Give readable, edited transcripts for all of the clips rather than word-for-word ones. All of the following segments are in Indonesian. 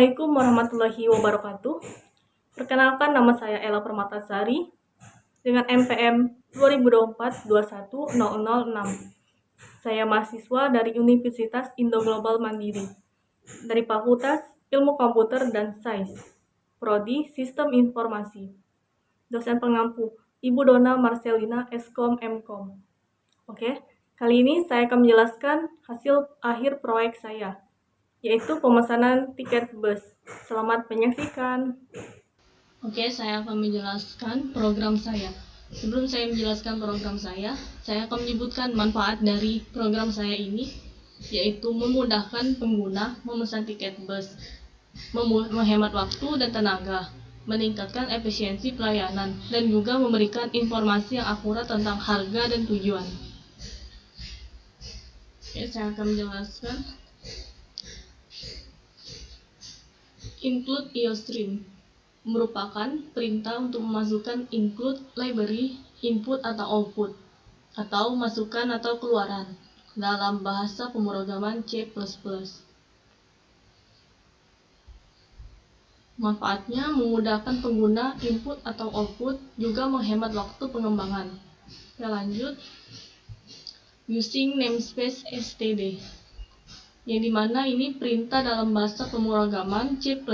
Assalamualaikum warahmatullahi wabarakatuh. Perkenalkan, nama saya Ella Permatasari dengan NPM 2024-21006. Saya mahasiswa dari Universitas Indo Global Mandiri dari Fakultas Ilmu Komputer dan Sains, Prodi Sistem Informasi. Dosen pengampu Ibu Dona Marcelina Eskom Mkom. Oke, kali ini saya akan menjelaskan hasil akhir proyek saya, yaitu pemesanan tiket bus. Selamat menyaksikan. Oke, saya akan menjelaskan program saya. Sebelum saya menjelaskan program saya akan menyebutkan manfaat dari program saya ini, yaitu memudahkan pengguna memesan tiket bus, menghemat waktu dan tenaga, meningkatkan efisiensi pelayanan, dan juga memberikan informasi yang akurat tentang harga dan tujuan. Oke, saya akan menjelaskan. Include IOStream merupakan perintah untuk memasukkan include library, input atau output, atau masukan atau keluaran dalam bahasa pemrograman C++. Manfaatnya memudahkan pengguna input atau output, juga menghemat waktu pengembangan. Kita lanjut. Using namespace std, yang dimana ini perintah dalam bahasa pemrograman C++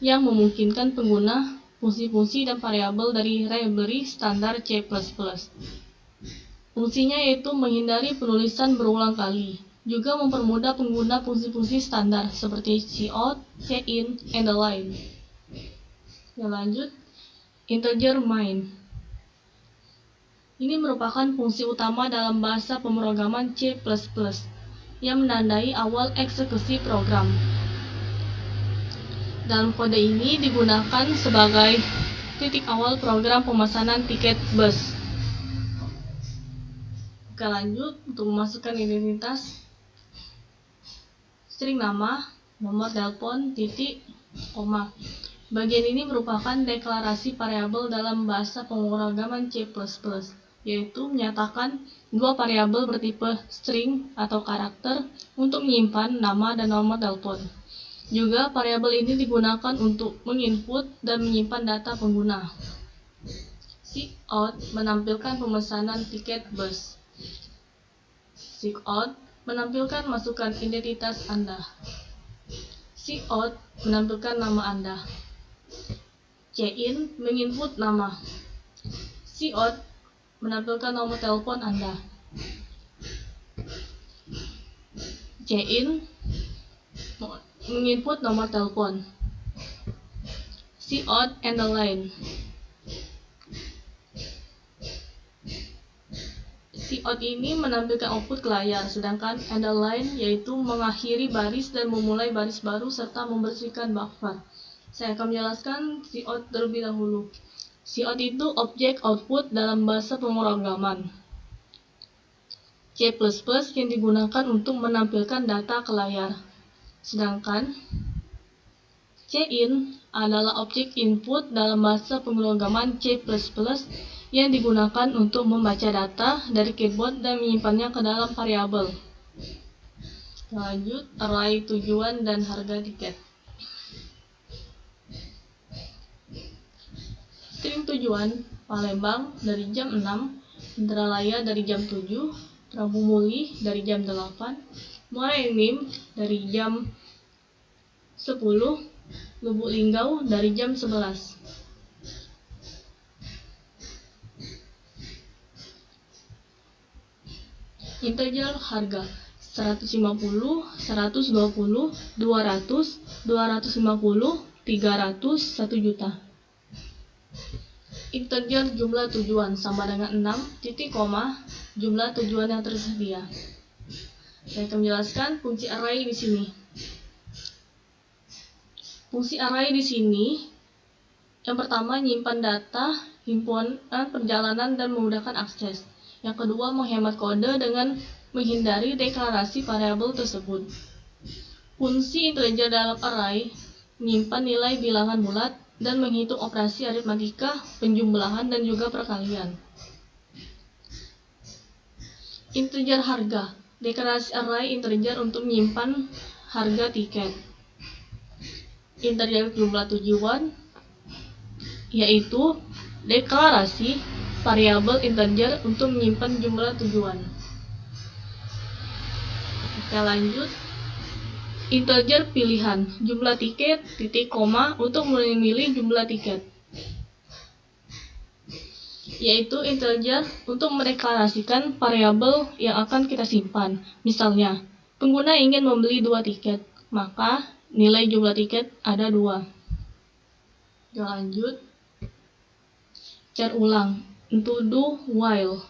yang memungkinkan pengguna fungsi-fungsi dan variabel dari library standar C++. Fungsinya yaitu menghindari penulisan berulang kali, juga mempermudah pengguna fungsi-fungsi standar seperti cout, cin, and the line. Ya, lanjut. Integer main. Ini merupakan fungsi utama dalam bahasa pemrograman C++ yang menandai awal eksekusi program. Dalam kode ini digunakan sebagai titik awal program pemesanan tiket bus. Oke, lanjut. Untuk memasukkan identitas, string nama, nomor telepon, titik, koma. Bagian ini merupakan deklarasi variabel dalam bahasa pemrograman C++, yaitu menyatakan dua variabel bertipe string atau karakter untuk menyimpan nama dan nomor telepon. Juga variabel ini digunakan untuk menginput dan menyimpan data pengguna. Cout menampilkan pemesanan tiket bus. Cout menampilkan masukan identitas Anda. Cout menampilkan nama Anda. Cin menginput nama. Cout menampilkan nomor telepon Anda. Cin menginput nomor telepon. Cout and the line. Cout ini menampilkan output ke layar, sedangkan and the line yaitu mengakhiri baris dan memulai baris baru serta membersihkan buffer. Saya akan menjelaskan cout terlebih dahulu. Cout itu objek output dalam bahasa pemrograman C++ yang digunakan untuk menampilkan data ke layar. Sedangkan cin adalah objek input dalam bahasa pemrograman C++ yang digunakan untuk membaca data dari keyboard dan menyimpannya ke dalam variabel. Lanjut, array tujuan dan harga tiket. String tujuan, Palembang dari jam 6, Indralaya dari jam 7, Prabu Muli dari jam 8, Muara Enim dari jam 10, Lubuk Linggau dari jam 11. Integer harga 150, 120, 200, 250, 300, 1 juta. Integer jumlah tujuan sama dengan 6, titik koma, jumlah tujuan yang tersedia. Saya akan menjelaskan fungsi array di sini. Fungsi array di sini yang pertama nyimpan data, himpunan perjalanan dan memudahkan akses. Yang kedua menghemat kode dengan menghindari deklarasi variabel tersebut. Fungsi integer dalam array menyimpan nilai bilangan bulat dan menghitung operasi aritmatika, penjumlahan dan juga perkalian. Integer harga, deklarasi array integer untuk menyimpan harga tiket. integer jumlah tujuan, yaitu deklarasi variabel integer untuk menyimpan jumlah tujuan. Oke, lanjut. Integer pilihan, jumlah tiket, titik koma untuk memilih jumlah tiket, yaitu integer untuk mendeklarasikan variabel yang akan kita simpan. Misalnya, pengguna ingin membeli 2 tiket, maka nilai jumlah tiket ada 2. Lanjut. Car ulang, to do while.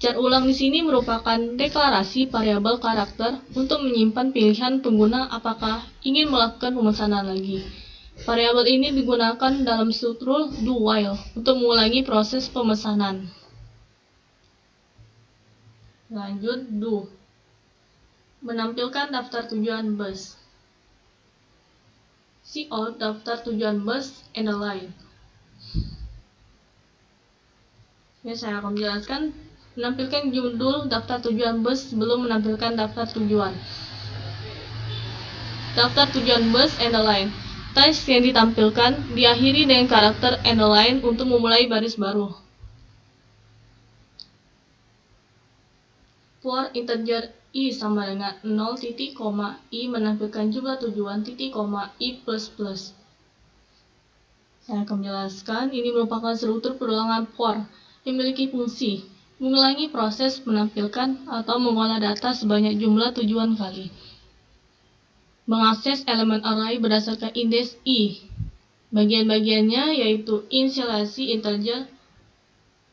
Car ulang di sini merupakan deklarasi variabel karakter untuk menyimpan pilihan pengguna apakah ingin melakukan pemesanan lagi. Variabel ini digunakan dalam struktur do while untuk mengulangi proses pemesanan. Lanjut, do. Menampilkan daftar tujuan bus. See out daftar tujuan bus and the line. Ya, saya akan menjelaskan. Menampilkan judul daftar tujuan bus sebelum menampilkan daftar tujuan. Daftar tujuan bus and the line. Teks yang ditampilkan diakhiri dengan karakter and the line untuk memulai baris baru. For integer i sama dengan 0, titik, koma, i menampilkan jumlah tujuan, titik, koma, i plus plus. Saya akan menjelaskan, ini merupakan struktur perulangan for yang memiliki fungsi mengulangi proses menampilkan atau mengolah data sebanyak jumlah tujuan kali. Mengakses elemen array berdasarkan indeks i. Bagian-bagiannya yaitu inisialisasi integer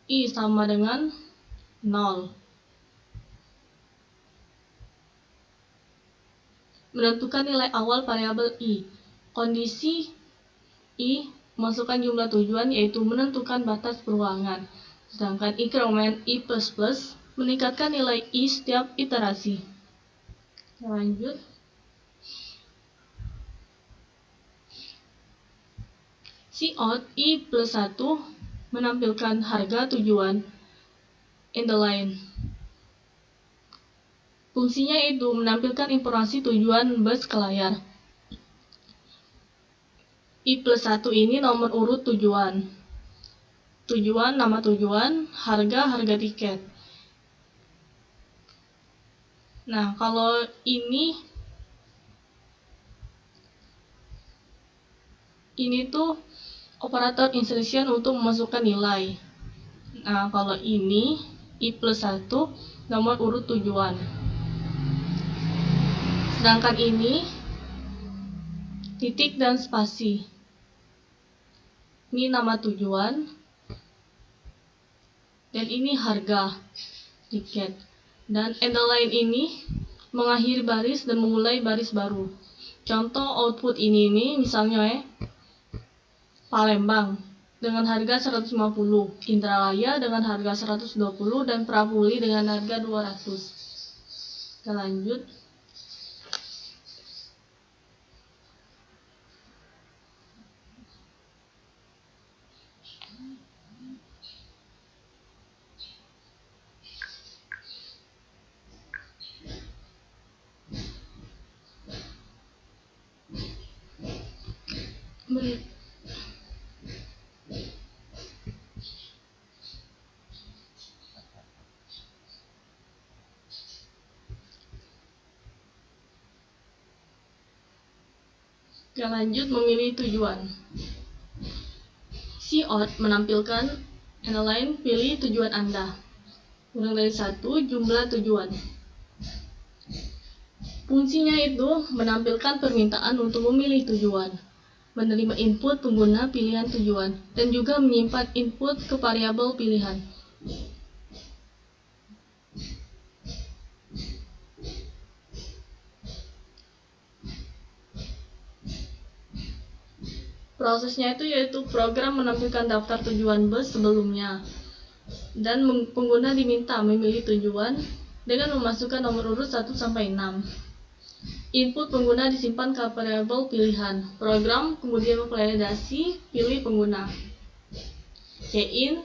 i sama dengan 0. Menentukan nilai awal variabel i. Kondisi i masukkan jumlah tujuan yaitu menentukan batas perulangan. Sedangkan increment i++ meningkatkan nilai i setiap iterasi. Lanjut. Cout i plus 1 menampilkan harga tujuan in the line. Fungsinya itu menampilkan informasi tujuan bus ke layar. I plus 1 ini nomor urut tujuan. Tujuan, nama tujuan, harga tiket. Nah, kalau ini tuh operator insertion untuk memasukkan nilai. Nah, kalau ini i plus 1 nomor urut tujuan. Sedangkan ini titik dan spasi. Ini nama tujuan. Dan ini harga tiket. Dan and the line ini mengakhiri baris dan memulai baris baru. Contoh output ini misalnya Palembang dengan harga 150, Indralaya dengan harga 120, dan Prapuli dengan harga 200. Kita lanjut. Kita lanjut memilih tujuan. Cout menampilkan and the line, pilih tujuan Anda. Kurang dari 1 jumlah tujuan. Fungsinya itu menampilkan permintaan untuk memilih tujuan, menerima input pengguna pilihan tujuan, dan juga menyimpan input ke variabel pilihan. Prosesnya itu yaitu program menampilkan daftar tujuan bus sebelumnya, dan pengguna diminta memilih tujuan dengan memasukkan nomor urut 1 sampai 6. Input pengguna disimpan ke variabel pilihan. Program kemudian memvalidasi pilih pengguna. Check-in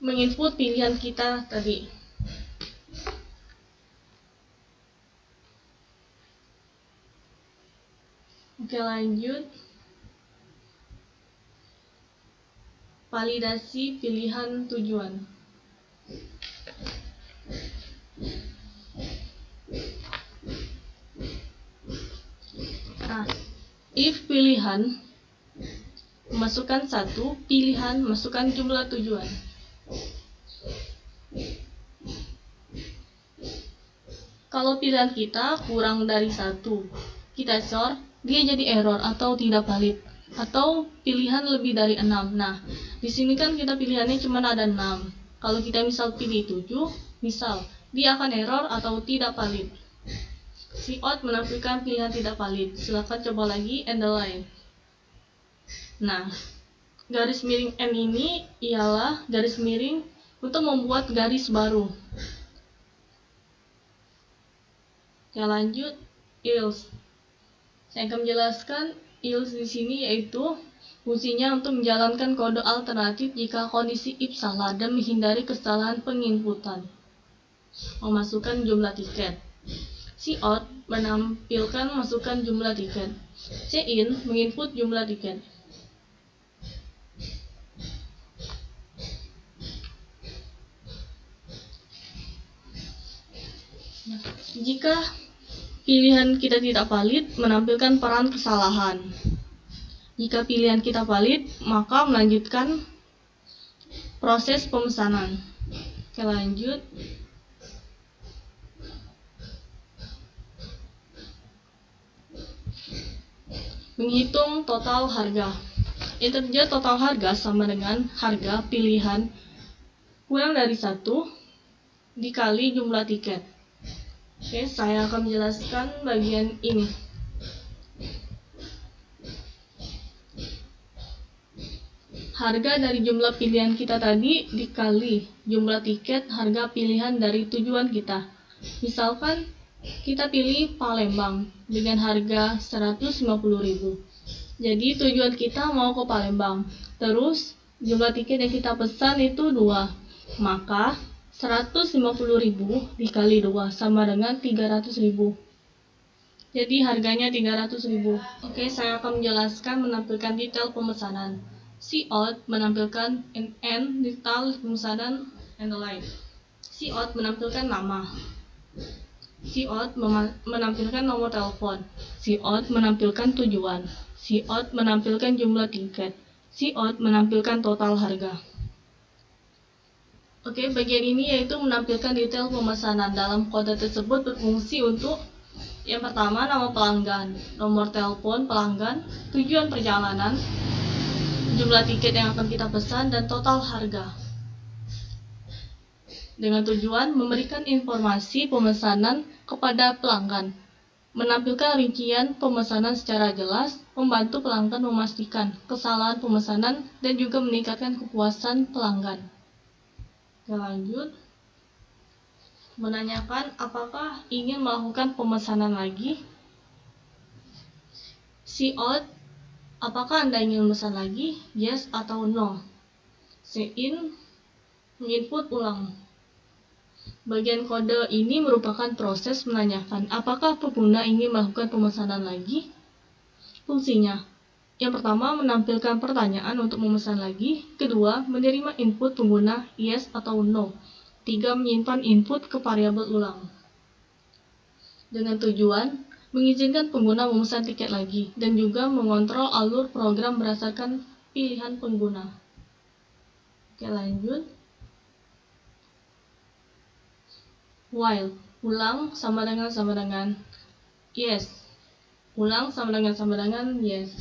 menginput pilihan kita tadi. Oke, lanjut. Validasi pilihan tujuan. Nah, if pilihan masukkan 1, pilihan masukkan jumlah tujuan. Kalau pilihan kita kurang dari 1, kita sort, dia jadi error atau tidak valid. Atau pilihan lebih dari 6. Nah, di sini kan kita pilihannya cuma ada 6. Kalau kita misal pilih 7, misal dia akan error atau tidak valid. Cout menampilkan pilihan tidak valid. Silakan coba lagi underline. Nah, garis miring N ini ialah garis miring untuk membuat garis baru. Oke, lanjut. Else. Saya akan menjelaskan else di sini yaitu fungsinya untuk menjalankan kode alternatif jika kondisi if salah dan menghindari kesalahan penginputan. Memasukkan jumlah tiket. Cout menampilkan masukkan jumlah tiket. Cin menginput jumlah tiket. Jika pilihan kita tidak valid, menampilkan peran kesalahan. Jika pilihan kita valid, maka melanjutkan proses pemesanan. Oke, lanjut. Menghitung total harga. Integer total harga sama dengan harga pilihan kurang dari 1 dikali jumlah tiket. Oke, saya akan menjelaskan bagian ini. Harga dari jumlah pilihan kita tadi dikali jumlah tiket harga pilihan dari tujuan kita. Misalkan kita pilih Palembang dengan harga 150.000. Jadi tujuan kita mau ke Palembang. Terus jumlah tiket yang kita pesan itu 2. Maka 150.000 dikali 2 sama dengan 300.000. Jadi harganya 300.000. Oke, saya akan menjelaskan menampilkan detail pemesanan. Cout menampilkan N detail pemesanan and the like. Cout menampilkan nama. Cout menampilkan nomor telepon. Cout menampilkan tujuan. Cout menampilkan jumlah tiket. Cout menampilkan total harga. Oke, bagian ini yaitu menampilkan detail pemesanan. Dalam kode tersebut berfungsi untuk yang pertama nama pelanggan, nomor telepon pelanggan, tujuan perjalanan, jumlah tiket yang akan kita pesan, dan total harga. Dengan tujuan memberikan informasi pemesanan kepada pelanggan, menampilkan rincian pemesanan secara jelas, membantu pelanggan memastikan kesalahan pemesanan, dan juga meningkatkan kepuasan pelanggan. Oke, lanjut. Menanyakan apakah ingin melakukan pemesanan lagi. Cout, apakah Anda ingin memesan lagi? Yes atau no. Cin, menginput ulang. Bagian kode ini merupakan proses menanyakan apakah pengguna ingin melakukan pemesanan lagi. Fungsinya, yang pertama menampilkan pertanyaan untuk memesan lagi. Kedua, menerima input pengguna yes atau no. 3, menyimpan input ke variabel ulang. Dengan tujuan mengizinkan pengguna memesan tiket lagi dan juga mengontrol alur program berdasarkan pilihan pengguna. Oke, lanjut. While ulang sama dengan yes. Ulang sama dengan yes.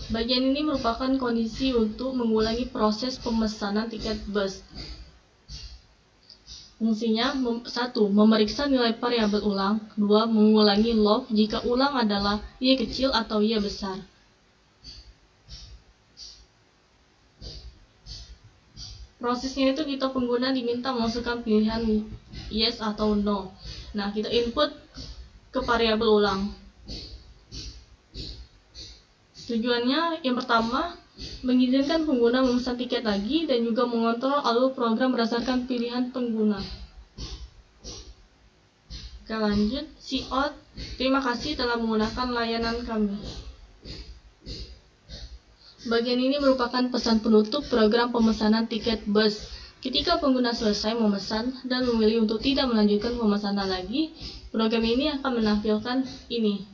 Bagian ini merupakan kondisi untuk mengulangi proses pemesanan tiket bus. Fungsinya 1. Memeriksa nilai variabel ulang. 2. Mengulangi loop jika ulang adalah Y kecil atau Y besar. Prosesnya itu kita pengguna diminta memasukkan pilihan yes atau no. Nah, kita input ke variabel ulang. Tujuannya yang pertama mengizinkan pengguna memesan tiket lagi dan juga mengontrol alur program berdasarkan pilihan pengguna. Oke, lanjut. Cout Terima kasih telah menggunakan layanan kami. Bagian ini merupakan pesan penutup program pemesanan tiket bus. Ketika pengguna selesai memesan dan memilih untuk tidak melanjutkan pemesanan lagi, program ini akan menampilkan ini.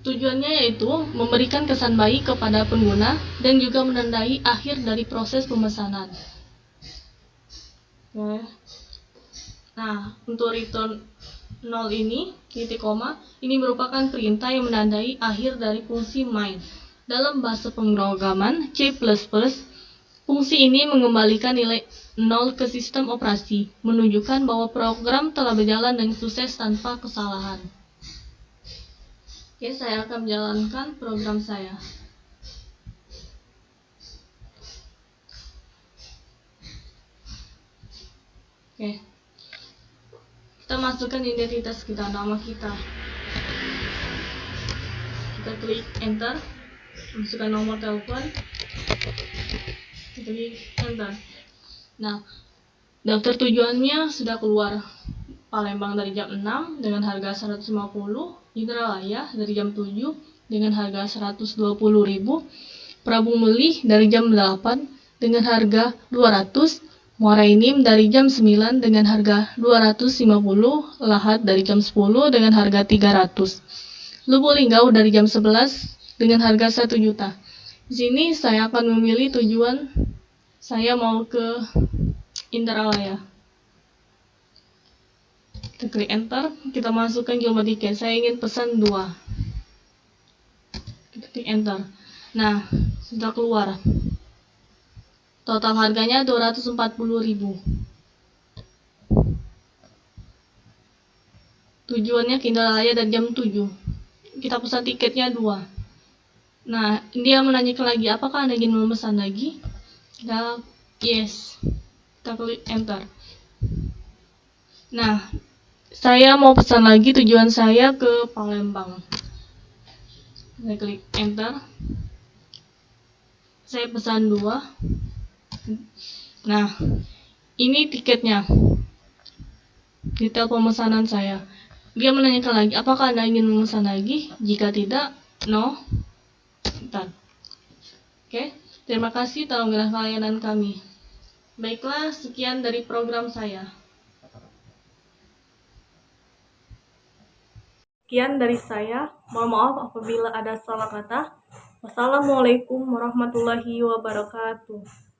Tujuannya yaitu memberikan kesan baik kepada pengguna dan juga menandai akhir dari proses pemesanan. Oke. Nah, untuk return 0 ini, titik koma, ini merupakan perintah yang menandai akhir dari fungsi main. Dalam bahasa pemrograman C++, fungsi ini mengembalikan nilai 0 ke sistem operasi, menunjukkan bahwa program telah berjalan dengan sukses tanpa kesalahan. Oke, saya akan menjalankan program saya. Oke. Kita masukkan identitas kita, nama kita. Kita klik enter, masukkan nomor telepon, kita klik enter. Nah, daftar tujuannya sudah keluar. Palembang dari jam 6 dengan harga 150, Indralaya dari jam 7 dengan harga 120.000, Prabu Muli dari jam 8 dengan harga 200, Muara Enim dari jam 9 dengan harga 250, Lahat dari jam 10 dengan harga 300, Lubuk Linggau dari jam 11 dengan harga 1 juta. Di sini saya akan memilih tujuan saya mau ke Indralaya. Kita klik enter, kita masukkan jumlah tiket. Saya ingin pesan 2. Kita klik enter. Nah, sudah keluar. Total harganya 240.000. Tujuannya ke Indralaya dan jam 7. Kita pesan tiketnya 2. Nah, dia menanyakan lagi, apakah Anda ingin memesan lagi? Kita yes. Kita klik enter. Nah, saya mau pesan lagi, tujuan saya ke Palembang. Saya klik enter. Saya pesan 2. Nah, ini tiketnya. Detail pemesanan saya. Dia menanyakan lagi, apakah Anda ingin memesan lagi? Jika tidak, no. Bentar. Oke, terima kasih telah menggunakan layanan kami. Baiklah, sekian dari program saya. Sekian dari saya. Mohon maaf apabila ada salah kata. Wassalamualaikum warahmatullahi wabarakatuh.